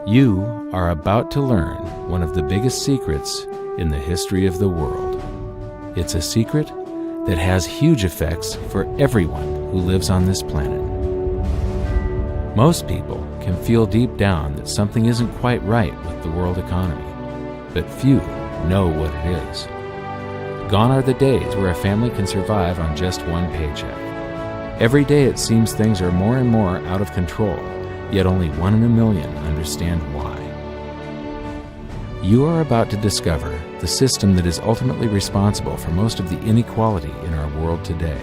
You are about to learn one of the biggest secrets in the history of the world. It's a secret that has huge effects for everyone who lives on this planet. Most people can feel deep down that something isn't quite right with the world economy, but few know what it is. Gone are the days where a family can survive on just one paycheck. Every day it seems things are more and more out of control, yet only 1 in a million understand why. You are about to discover the system that is ultimately responsible for most of the inequality in our world today.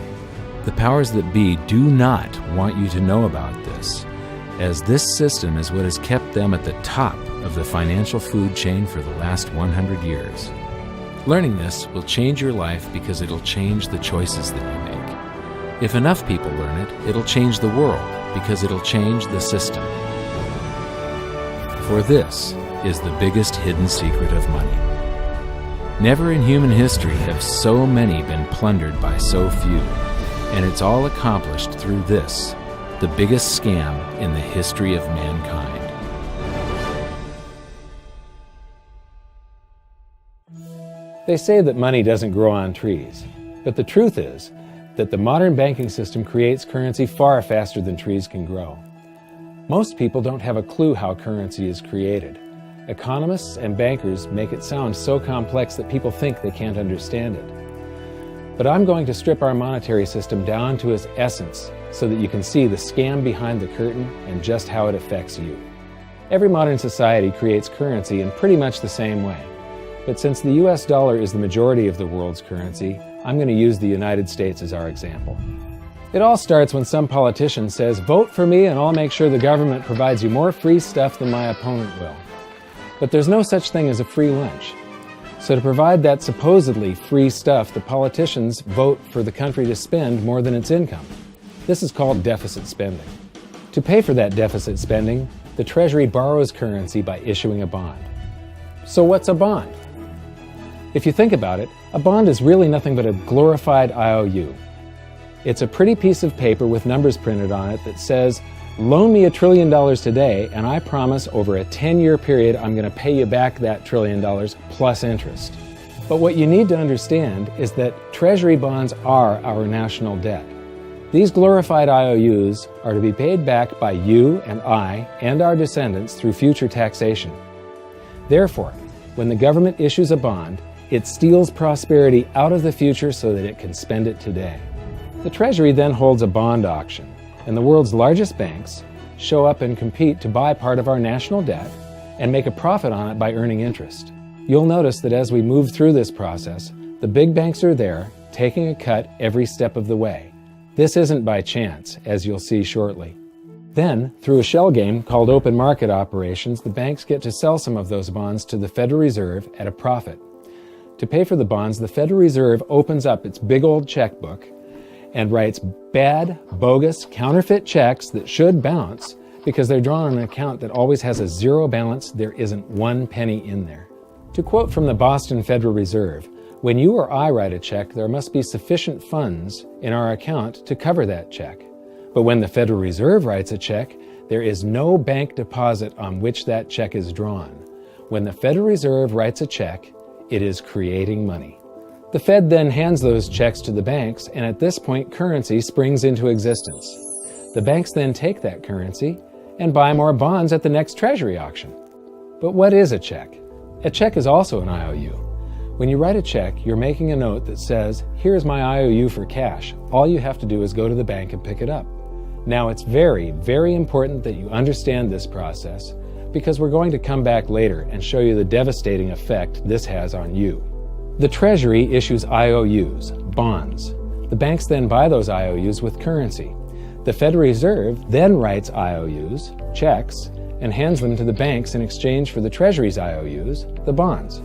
The powers that be do not want you to know about this, as this system is what has kept them at the top of the financial food chain for the last 100 years. Learning this will change your life because it'll change the choices that you make. If enough people learn it, it'll change the world because it'll change the system. For this is the biggest hidden secret of money. Never in human history have so many been plundered by so few, and it's all accomplished through this, the biggest scam in the history of mankind. They say that money doesn't grow on trees, but the truth is that the modern banking system creates currency far faster than trees can grow. Most people don't have a clue how currency is created. Economists and bankers make it sound so complex that people think they can't understand it. But I'm going to strip our monetary system down to its essence so that you can see the scam behind the curtain and just how it affects you. Every modern society creates currency in pretty much the same way. But since the US dollar is the majority of the world's currency, I'm going to use the United States as our example. It all starts when some politician says, "Vote for me and I'll make sure the government provides you more free stuff than my opponent will." But there's no such thing as a free lunch. So to provide that supposedly free stuff, the politicians vote for the country to spend more than its income. This is called deficit spending. To pay for that deficit spending, the Treasury borrows currency by issuing a bond. So what's a bond? If you think about it, a bond is really nothing but a glorified IOU. It's a pretty piece of paper with numbers printed on it that says, "Loan me $1 trillion today, and I promise over a 10-year period I'm going to pay you back that $1 trillion plus interest." But what you need to understand is that Treasury bonds are our national debt. These glorified IOUs are to be paid back by you and I and our descendants through future taxation. Therefore, when the government issues a bond, it steals prosperity out of the future so that it can spend it today. The Treasury then holds a bond auction, and the world's largest banks show up and compete to buy part of our national debt and make a profit on it by earning interest. You'll notice that as we move through this process, the big banks are there, taking a cut every step of the way. This isn't by chance, as you'll see shortly. Then, through a shell game called open market operations, the banks get to sell some of those bonds to the Federal Reserve at a profit. To pay for the bonds, the Federal Reserve opens up its big old checkbook and writes bad, bogus, counterfeit checks that should bounce because they're drawn on an account that always has a zero balance. There isn't 1 penny in there. To quote from the Boston Federal Reserve, "When you or I write a check, there must be sufficient funds in our account to cover that check. But when the Federal Reserve writes a check, there is no bank deposit on which that check is drawn. When the Federal Reserve writes a check, it is creating money." The Fed then hands those checks to the banks, and at this point, currency springs into existence. The banks then take that currency and buy more bonds at the next Treasury auction. But what is a check? A check is also an IOU. When you write a check, you're making a note that says, "Here's my IOU for cash. All you have to do is go to the bank and pick it up." Now, it's very, very important that you understand this process because we're going to come back later and show you the devastating effect this has on you. The Treasury issues IOUs, bonds. The banks then buy those IOUs with currency. The Federal Reserve then writes IOUs, checks, and hands them to the banks in exchange for the Treasury's IOUs, the bonds.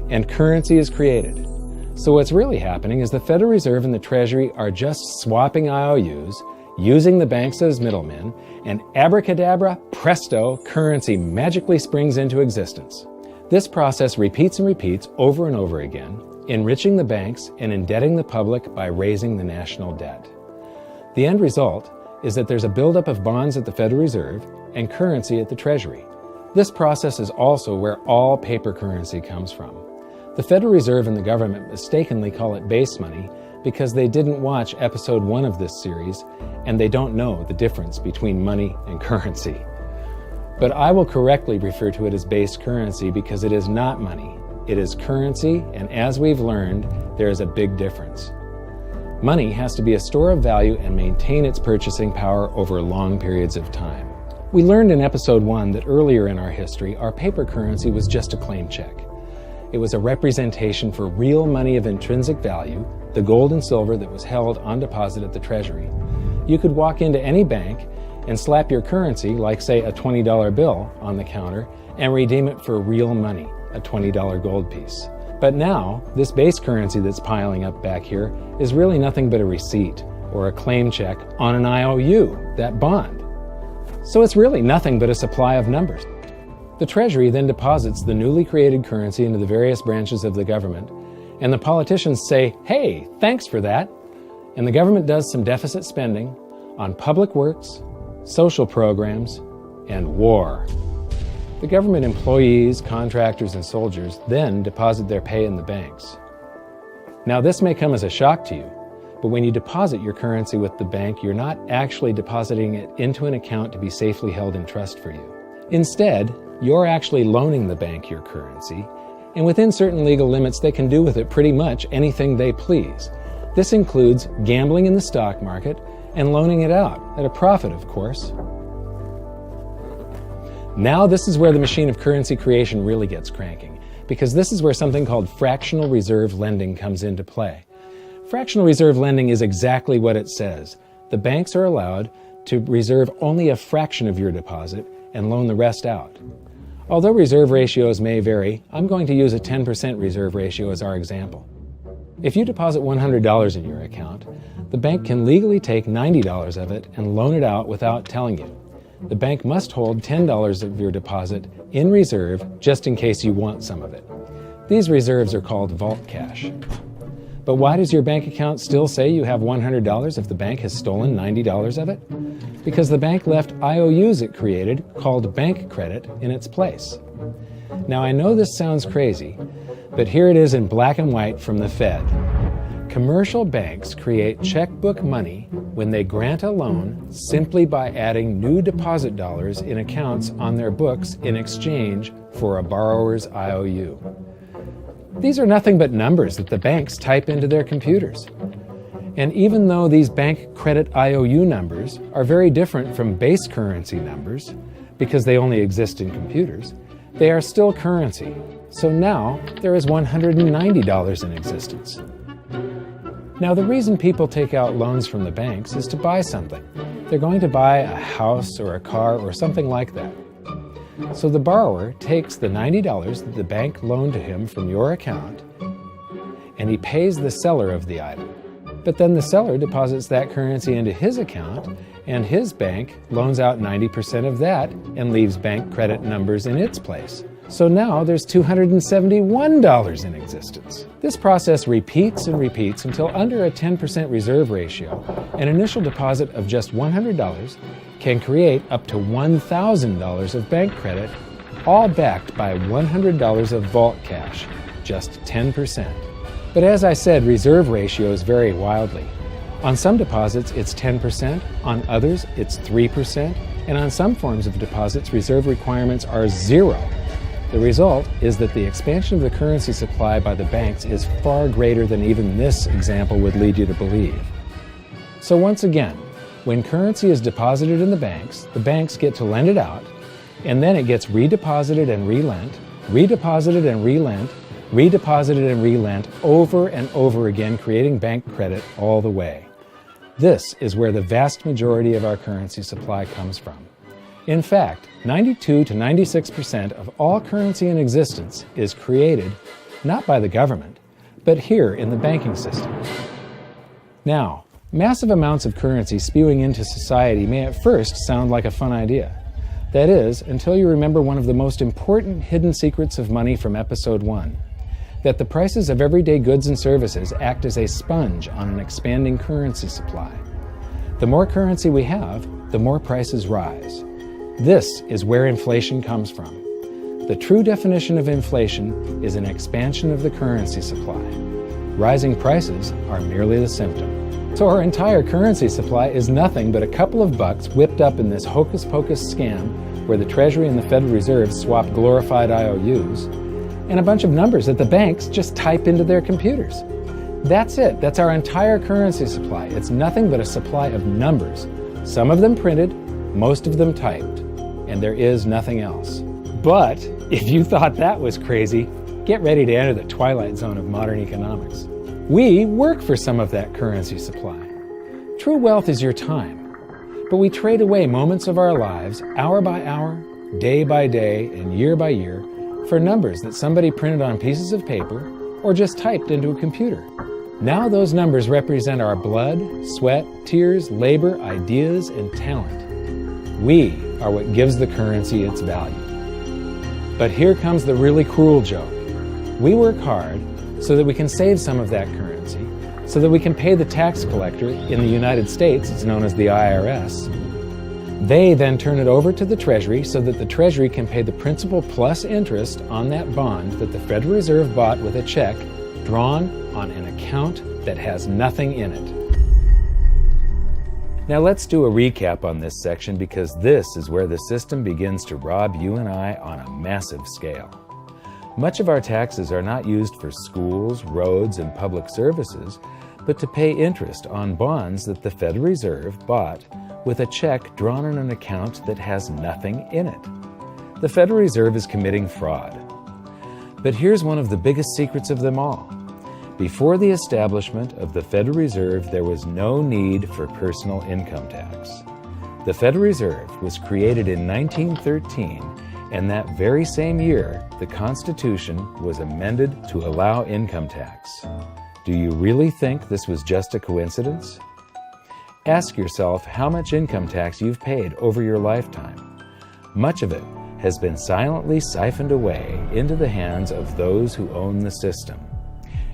And currency is created. So what's really happening is the Federal Reserve and the Treasury are just swapping IOUs, using the banks as middlemen, and abracadabra, presto, currency magically springs into existence. This process repeats and repeats over and over again, enriching the banks and indebting the public by raising the national debt. The end result is that there's a buildup of bonds at the Federal Reserve and currency at the Treasury. This process is also where all paper currency comes from. The Federal Reserve and the government mistakenly call it base money because they didn't watch episode 1 of this series and they don't know the difference between money and currency. But I will correctly refer to it as base currency because it is not money. It is currency, and as we've learned, there is a big difference. Money has to be a store of value and maintain its purchasing power over long periods of time. We learned in episode 1 that earlier in our history, our paper currency was just a claim check. It was a representation for real money of intrinsic value, the gold and silver that was held on deposit at the Treasury. You could walk into any bank and slap your currency, like say a $20 bill, on the counter and redeem it for real money, a $20 gold piece. But now, this base currency that's piling up back here is really nothing but a receipt or a claim check on an IOU, that bond. So it's really nothing but a supply of numbers. The Treasury then deposits the newly created currency into the various branches of the government, and the politicians say, "Hey, thanks for that." And the government does some deficit spending on public works, social programs, and war. The government employees, contractors, and soldiers then deposit their pay in the banks. Now, this may come as a shock to you, but when you deposit your currency with the bank, you're not actually depositing it into an account to be safely held in trust for you. Instead, you're actually loaning the bank your currency, and within certain legal limits, they can do with it pretty much anything they please. This includes gambling in the stock market and loaning it out, at a profit, of course. Now this is where the machine of currency creation really gets cranking, because this is where something called fractional reserve lending comes into play. Fractional reserve lending is exactly what it says. The banks are allowed to reserve only a fraction of your deposit and loan the rest out. Although reserve ratios may vary, I'm going to use a 10% reserve ratio as our example. If you deposit $100 in your account, the bank can legally take $90 of it and loan it out without telling you. The bank must hold $10 of your deposit in reserve just in case you want some of it. These reserves are called vault cash. But why does your bank account still say you have $100 if the bank has stolen $90 of it? Because the bank left IOUs it created, called bank credit, in its place. Now I know this sounds crazy, but here it is in black and white from the Fed. Commercial banks create checkbook money when they grant a loan simply by adding new deposit dollars in accounts on their books in exchange for a borrower's IOU. These are nothing but numbers that the banks type into their computers. And even though these bank credit IOU numbers are very different from base currency numbers, because they only exist in computers, they are still currency. So now there is $190 in existence. Now the reason people take out loans from the banks is to buy something. They're going to buy a house or a car or something like that. So the borrower takes the $90 that the bank loaned to him from your account, and he pays the seller of the item. But then the seller deposits that currency into his account, and his bank loans out 90% of that and leaves bank credit numbers in its place. So now there's $271 in existence. This process repeats and repeats until under a 10% reserve ratio, an initial deposit of just $100 can create up to $1,000 of bank credit, all backed by $100 of vault cash, just 10%. But as I said, reserve ratios vary wildly. On some deposits, it's 10%, on others, it's 3%, and on some forms of deposits, reserve requirements are 0. The result is that the expansion of the currency supply by the banks is far greater than even this example would lead you to believe. So once again, when currency is deposited in the banks get to lend it out, and then it gets redeposited and relent, redeposited and relent, redeposited and relent over and over again, creating bank credit all the way. This is where the vast majority of our currency supply comes from. In fact, 92 to 96% of all currency in existence is created not by the government, but here in the banking system. Now, massive amounts of currency spewing into society may at first sound like a fun idea. That is, until you remember one of the most important hidden secrets of money from episode 1, that the prices of everyday goods and services act as a sponge on an expanding currency supply. The more currency we have, the more prices rise. This is where inflation comes from. The true definition of inflation is an expansion of the currency supply. Rising prices are merely the symptom. So our entire currency supply is nothing but a couple of bucks whipped up in this hocus-pocus scam where the Treasury and the Federal Reserve swap glorified IOUs, and a bunch of numbers that the banks just type into their computers. That's it. That's our entire currency supply. It's nothing but a supply of numbers. Some of them printed, most of them typed, and there is nothing else. But if you thought that was crazy, get ready to enter the twilight zone of modern economics. We work for some of that currency supply. True wealth is your time, but we trade away moments of our lives, hour by hour, day by day, and year by year, for numbers that somebody printed on pieces of paper or just typed into a computer. Now those numbers represent our blood, sweat, tears, labor, ideas, and talent. We are what gives the currency its value. But here comes the really cruel joke. We work hard so that we can save some of that currency, so that we can pay the tax collector. In the United States, it's known as the IRS. They then turn it over to the Treasury so that the Treasury can pay the principal plus interest on that bond that the Federal Reserve bought with a check drawn on an account that has nothing in it. Now let's do a recap on this section, because this is where the system begins to rob you and I on a massive scale. Much of our taxes are not used for schools, roads, and public services, but to pay interest on bonds that the Federal Reserve bought with a check drawn on an account that has nothing in it. The Federal Reserve is committing fraud. But here's one of the biggest secrets of them all. Before the establishment of the Federal Reserve, there was no need for personal income tax. The Federal Reserve was created in 1913, and that very same year, the Constitution was amended to allow income tax. Do you really think this was just a coincidence? Ask yourself how much income tax you've paid over your lifetime. Much of it has been silently siphoned away into the hands of those who own the system.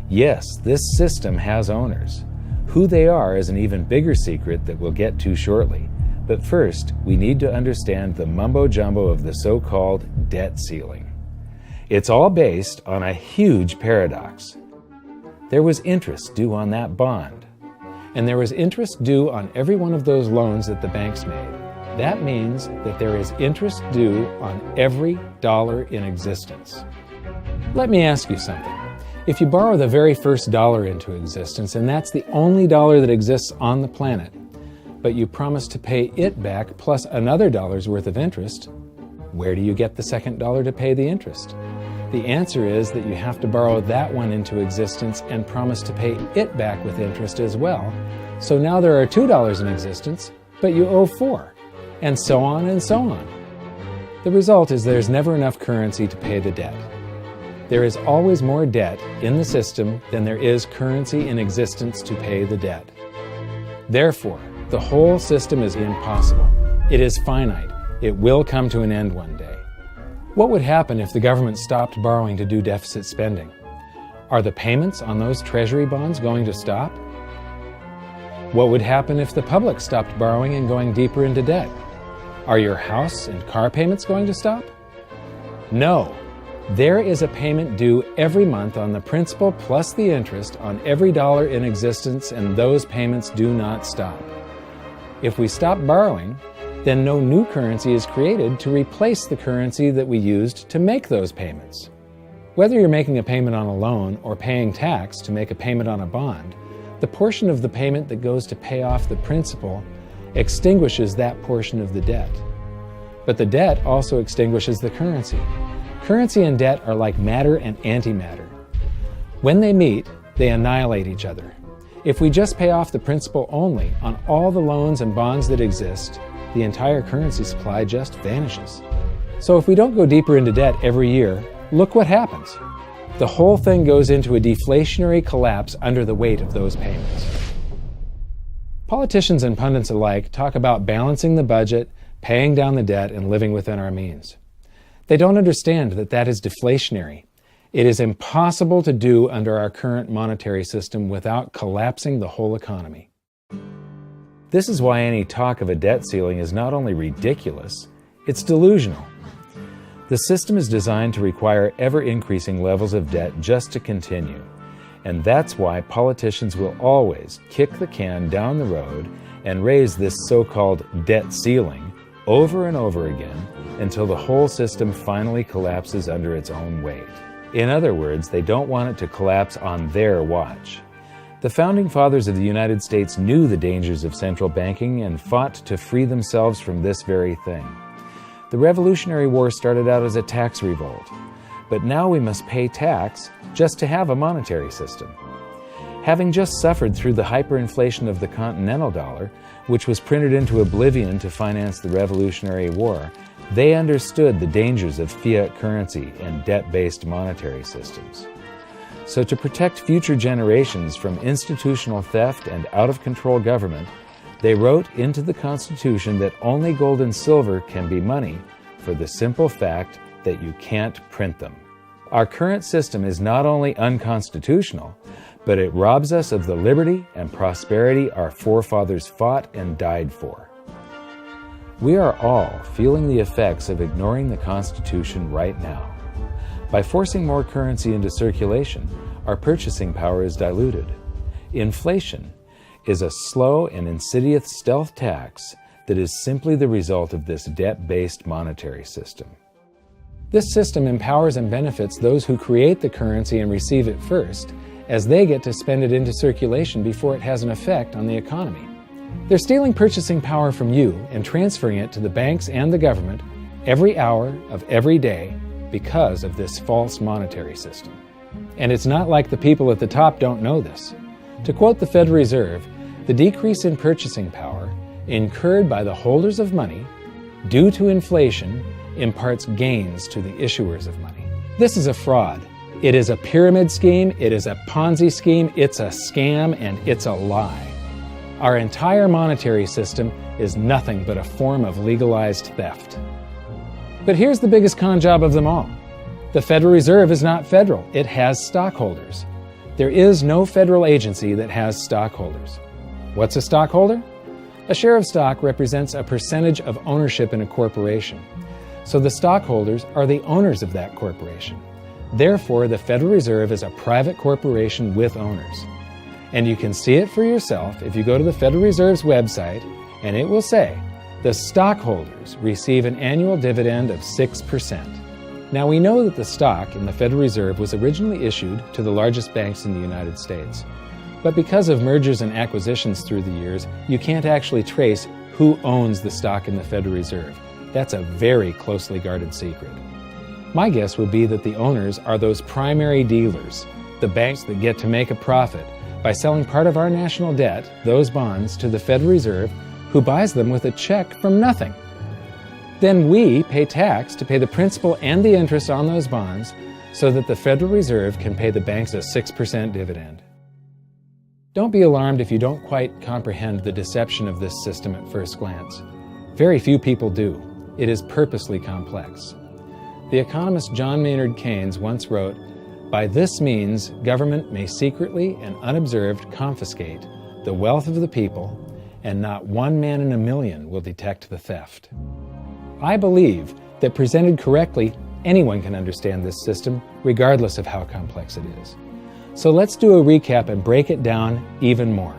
Yes, this system has owners. Who they are is an even bigger secret that we'll get to shortly. But first, we need to understand the mumbo-jumbo of the so-called debt ceiling. It's all based on a huge paradox. There was interest due on that bond, and there was interest due on every one of those loans that the banks made. That means that there is interest due on every dollar in existence. Let me ask you something. If you borrow the very first dollar into existence, and that's the only dollar that exists on the planet, but you promise to pay it back plus another dollar's worth of interest, where do you get the second dollar to pay the interest? The answer is that you have to borrow that one into existence and promise to pay it back with interest as well. So now there are $2 in existence, but you owe $4, and so on and so on. The result is there's never enough currency to pay the debt. There is always more debt in the system than there is currency in existence to pay the debt. Therefore, the whole system is impossible. It is finite. It will come to an end one day. What would happen if the government stopped borrowing to do deficit spending? Are the payments on those treasury bonds going to stop? What would happen if the public stopped borrowing and going deeper into debt? Are your house and car payments going to stop? No. There is a payment due every month on the principal plus the interest on every dollar in existence, and those payments do not stop. If we stop borrowing, then no new currency is created to replace the currency that we used to make those payments. Whether you're making a payment on a loan or paying tax to make a payment on a bond, the portion of the payment that goes to pay off the principal extinguishes that portion of the debt. But the debt also extinguishes the currency. Currency and debt are like matter and antimatter. When they meet, they annihilate each other. If we just pay off the principal only on all the loans and bonds that exist, the entire currency supply just vanishes. So if we don't go deeper into debt every year, look what happens. The whole thing goes into a deflationary collapse under the weight of those payments. Politicians and pundits alike talk about balancing the budget, paying down the debt, and living within our means. They don't understand that that is deflationary. It is impossible to do under our current monetary system without collapsing the whole economy. This is why any talk of a debt ceiling is not only ridiculous, It's delusional. The system is designed to require ever-increasing levels of debt just to continue. And that's why politicians will always kick the can down the road and raise this so-called debt ceiling over and over again until the whole system finally collapses under its own weight. In other words, they don't want it to collapse on their watch. The Founding Fathers of the United States knew the dangers of central banking and fought to free themselves from this very thing. The Revolutionary War started out as a tax revolt, but now we must pay tax just to have a monetary system. Having just suffered through the hyperinflation of the continental dollar, which was printed into oblivion to finance the Revolutionary War, they understood the dangers of fiat currency and debt-based monetary systems. So to protect future generations from institutional theft and out-of-control government, they wrote into the Constitution that only gold and silver can be money for the simple fact that you can't print them. Our current system is not only unconstitutional, but it robs us of the liberty and prosperity our forefathers fought and died for. We are all feeling the effects of ignoring the Constitution right now. By forcing more currency into circulation, our purchasing power is diluted. Inflation is a slow and insidious stealth tax that is simply the result of this debt-based monetary system. This system empowers and benefits those who create the currency and receive it first, as they get to spend it into circulation before it has an effect on the economy. They're stealing purchasing power from you and transferring it to the banks and the government every hour of every day because of this false monetary system. And it's not like the people at the top don't know this. To quote the Federal Reserve, the decrease in purchasing power incurred by the holders of money due to inflation imparts gains to the issuers of money. This is a fraud. It is a pyramid scheme, it is a Ponzi scheme, it's a scam, and it's a lie. Our entire monetary system is nothing but a form of legalized theft. But here's the biggest con job of them all. The Federal Reserve is not federal. It has stockholders. There is no federal agency that has stockholders. What's a stockholder? A share of stock represents a percentage of ownership in a corporation. So the stockholders are the owners of that corporation. Therefore, the Federal Reserve is a private corporation with owners. And you can see it for yourself if you go to the Federal Reserve's website, and it will say, the stockholders receive an annual dividend of 6%. Now, we know that the stock in the Federal Reserve was originally issued to the largest banks in the United States. But because of mergers and acquisitions through the years, you can't actually trace who owns the stock in the Federal Reserve. That's a very closely guarded secret. My guess would be that the owners are those primary dealers, the banks that get to make a profit by selling part of our national debt, those bonds, to the Federal Reserve, who buys them with a check from nothing. Then we pay tax to pay the principal and the interest on those bonds so that the Federal Reserve can pay the banks a 6% dividend. Don't be alarmed if you don't quite comprehend the deception of this system at first glance. Very few people do. It is purposely complex. The economist John Maynard Keynes once wrote, "By this means, government may secretly and unobserved confiscate the wealth of the people, and not one man in a million will detect the theft." I believe that presented correctly, anyone can understand this system, regardless of how complex it is. So let's do a recap and break it down even more.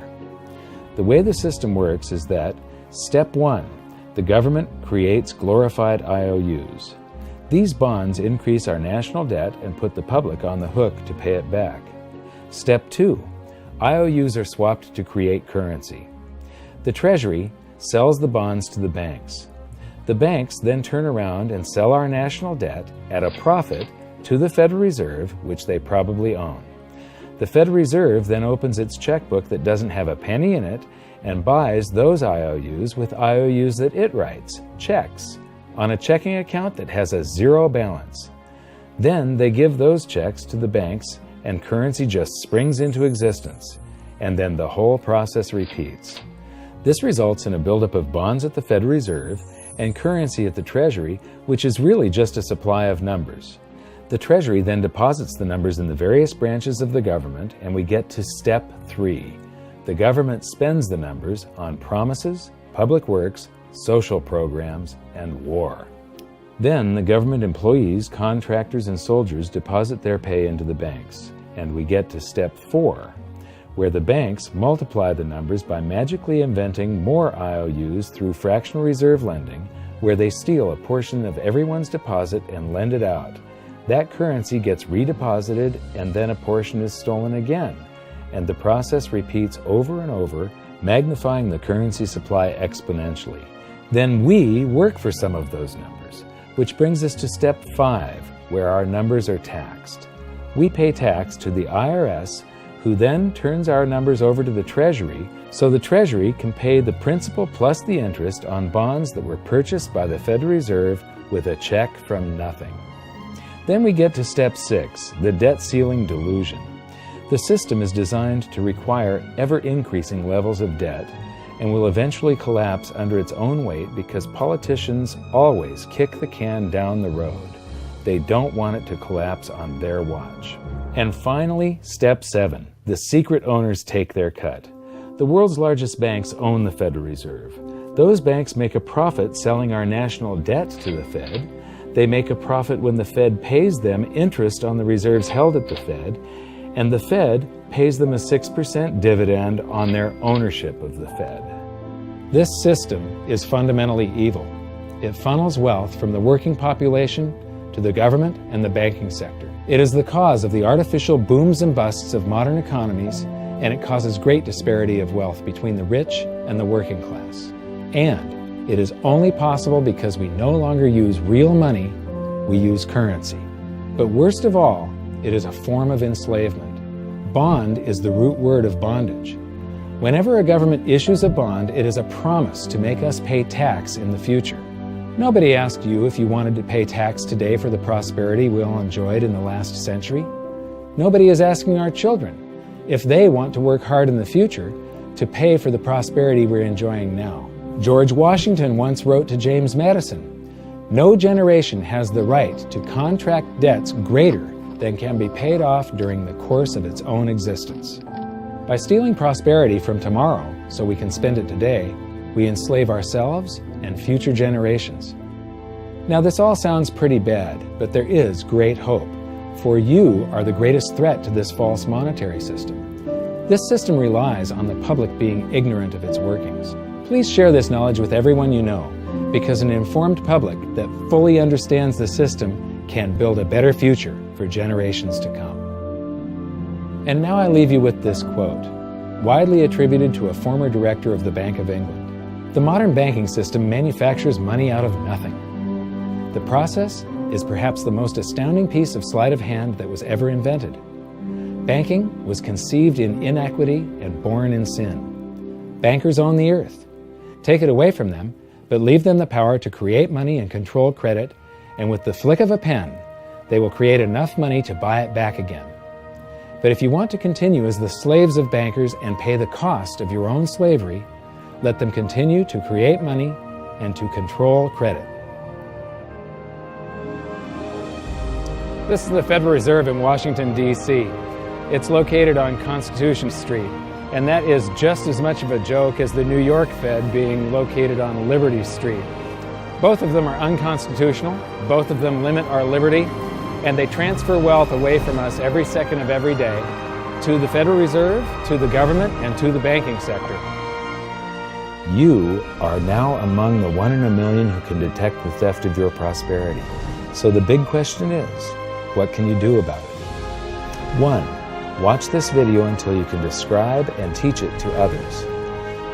The way the system works is that, step 1, the government creates glorified IOUs. These bonds increase our national debt and put the public on the hook to pay it back. Step 2, IOUs are swapped to create currency. The Treasury sells the bonds to the banks. The banks then turn around and sell our national debt at a profit to the Federal Reserve, which they probably own. The Federal Reserve then opens its checkbook that doesn't have a penny in it and buys those IOUs with IOUs that it writes, checks, on a checking account that has a zero balance. Then they give those checks to the banks and currency just springs into existence, and then the whole process repeats. This results in a buildup of bonds at the Federal Reserve and currency at the Treasury, which is really just a supply of numbers. The Treasury then deposits the numbers in the various branches of the government, and we get to step 3. The government spends the numbers on promises, public works, social programs, and war. Then the government employees, contractors, and soldiers deposit their pay into the banks. And we get to step 4, where the banks multiply the numbers by magically inventing more IOUs through fractional reserve lending, where they steal a portion of everyone's deposit and lend it out. That currency gets redeposited, and then a portion is stolen again. And the process repeats over and over, magnifying the currency supply exponentially. Then we work for some of those numbers, which brings us to step 5, where our numbers are taxed. We pay tax to the IRS, who then turns our numbers over to the Treasury, so the Treasury can pay the principal plus the interest on bonds that were purchased by the Federal Reserve with a check from nothing. Then we get to step 6, the debt ceiling delusion. The system is designed to require ever-increasing levels of debt and will eventually collapse under its own weight because politicians always kick the can down the road. They don't want it to collapse on their watch. And finally, step 7, the secret owners take their cut. The world's largest banks own the Federal Reserve. Those banks make a profit selling our national debt to the Fed. They make a profit when the Fed pays them interest on the reserves held at the Fed, and the Fed pays them a 6% dividend on their ownership of the Fed. This system is fundamentally evil. It funnels wealth from the working population to the government and the banking sector. It is the cause of the artificial booms and busts of modern economies, and it causes great disparity of wealth between the rich and the working class. And it is only possible because we no longer use real money, we use currency. But worst of all, it is a form of enslavement. Bond is the root word of bondage. Whenever a government issues a bond, it is a promise to make us pay tax in the future. Nobody asked you if you wanted to pay tax today for the prosperity we all enjoyed in the last century. Nobody is asking our children if they want to work hard in the future to pay for the prosperity we're enjoying now. George Washington once wrote to James Madison, "No generation has the right to contract debts greater than can be paid off during the course of its own existence." By stealing prosperity from tomorrow so we can spend it today, we enslave ourselves and future generations. Now this all sounds pretty bad, but there is great hope, for you are the greatest threat to this false monetary system. This system relies on the public being ignorant of its workings. Please share this knowledge with everyone you know, because an informed public that fully understands the system can build a better future for generations to come. And now I leave you with this quote, widely attributed to a former director of the Bank of England. The modern banking system manufactures money out of nothing. The process is perhaps the most astounding piece of sleight of hand that was ever invented. Banking was conceived in inequity and born in sin. Bankers own the earth. Take it away from them, but leave them the power to create money and control credit, and with the flick of a pen, they will create enough money to buy it back again. But if you want to continue as the slaves of bankers and pay the cost of your own slavery, let them continue to create money and to control credit. This is the Federal Reserve in Washington, D.C. It's located on Constitution Street, and that is just as much of a joke as the New York Fed being located on Liberty Street. Both of them are unconstitutional, both of them limit our liberty, and they transfer wealth away from us every second of every day to the Federal Reserve, to the government, and to the banking sector. You are now among the 1 in a million who can detect the theft of your prosperity. So the big question is, what can you do about it? 1. Watch this video until you can describe and teach it to others.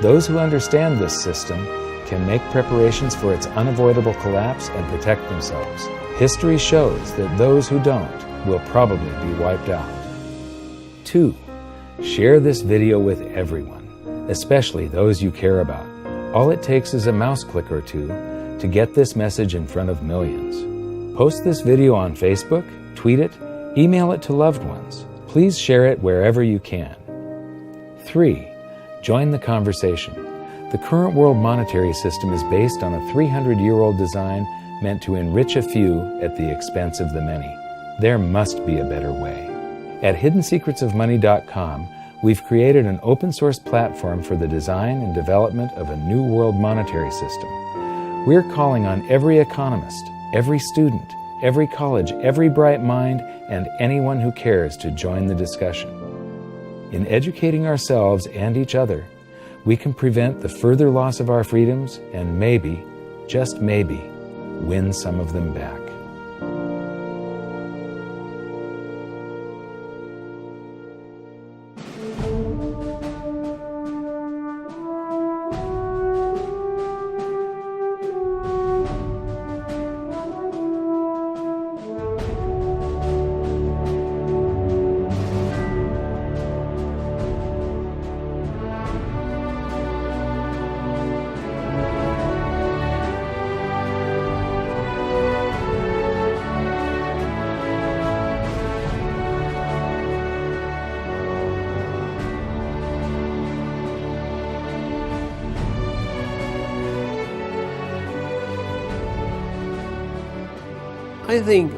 Those who understand this system can make preparations for its unavoidable collapse and protect themselves. History shows that those who don't will probably be wiped out. 2. Share this video with everyone, especially those you care about. All it takes is a mouse click or two to get this message in front of millions. Post this video on Facebook, tweet it, email it to loved ones. Please share it wherever you can. 3. Join the conversation. The current world monetary system is based on a 300-year-old design meant to enrich a few at the expense of the many. There must be a better way. At hiddensecretsofmoney.com, we've created an open-source platform for the design and development of a new world monetary system. We're calling on every economist, every student, every college, every bright mind, and anyone who cares to join the discussion. In educating ourselves and each other, we can prevent the further loss of our freedoms and maybe, just maybe, win some of them back. I think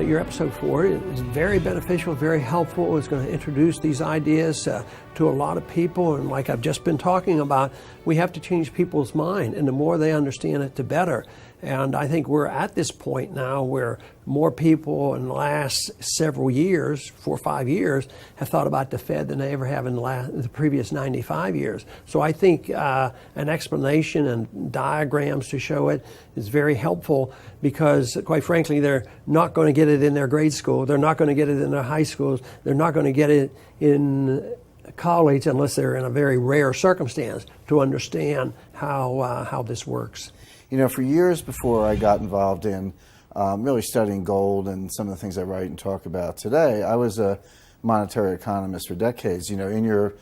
your episode 4 is very beneficial, very helpful. It's going to introduce these ideas to a lot of people. And like I've just been talking about, we have to change people's mind. And the more they understand it, the better. And I think we're at this point now where more people in the last several years, 4 or 5 years, have thought about the Fed than they ever have in the previous 95 years. So I think an explanation and diagrams to show it is very helpful because, quite frankly, they're not going to get it in their grade school. They're not going to get it in their high schools. They're not going to get it in college unless they're in a very rare circumstance to understand how this works. You know, for years before I got involved in really studying gold and some of the things I write and talk about today, I was a monetary economist for decades. You know, in your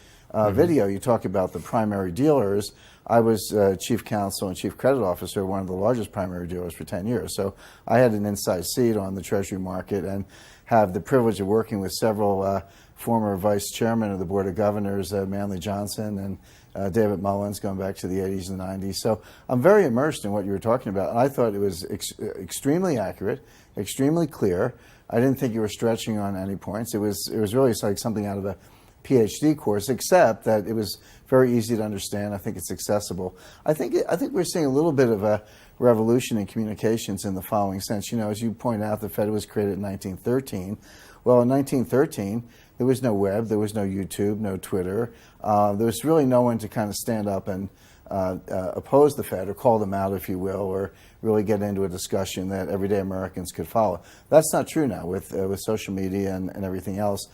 video, you talk about the primary dealers. I was chief counsel and chief credit officer of one of the largest primary dealers for 10 years. So I had an inside seat on the Treasury market and have the privilege of working with several former vice chairman of the Board of Governors, Manley Johnson and David Mullins, going back to the 80s and 90s. So I'm very immersed in what you were talking about. And I thought it was extremely accurate, extremely clear. I didn't think you were stretching on any points. It was really like something out of a PhD course, except that it was very easy to understand. I think it's accessible. I think we're seeing a little bit of a revolution in communications in the following sense. You know, as you point out, the Fed was created in 1913. Well, in 1913, there was no web, there was no YouTube, no Twitter. There was really no one to kind of stand up and oppose the Fed or call them out, if you will, or really get into a discussion that everyday Americans could follow. That's not true now with social media and everything else.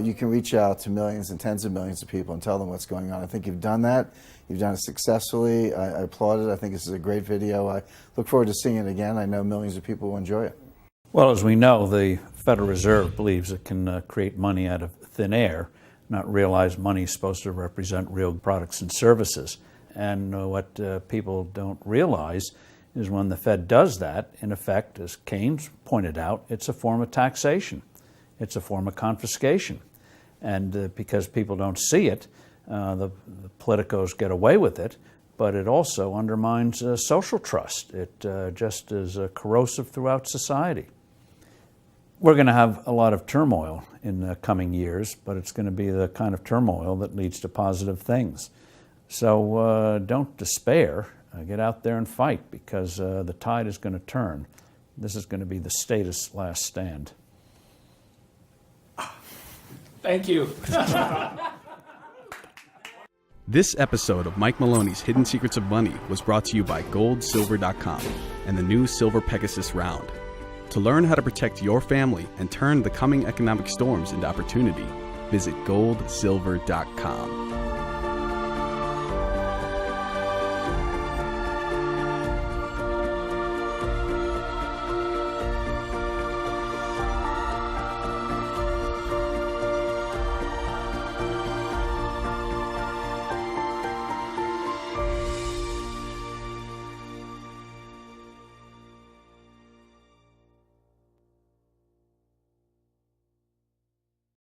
You can reach out to millions and tens of millions of people and tell them what's going on. I think you've done that. You've done it successfully. I applaud it. I think this is a great video. I look forward to seeing it again. I know millions of people will enjoy it. Well, as we know, the Federal Reserve believes it can create money out of thin air, not realize money is supposed to represent real products and services. And what people don't realize is when the Fed does that, in effect, as Keynes pointed out, it's a form of taxation. It's a form of confiscation. And because people don't see it, the politicos get away with it, but it also undermines social trust. It just is corrosive throughout society. We're going to have a lot of turmoil in the coming years, but it's going to be the kind of turmoil that leads to positive things. So don't despair. Get out there and fight, because the tide is going to turn. This is going to be the status last stand. Thank you. This episode of Mike Maloney's Hidden Secrets of Money was brought to you by GoldSilver.com and the new Silver Pegasus Round. To learn how to protect your family and turn the coming economic storms into opportunity, visit GoldSilver.com.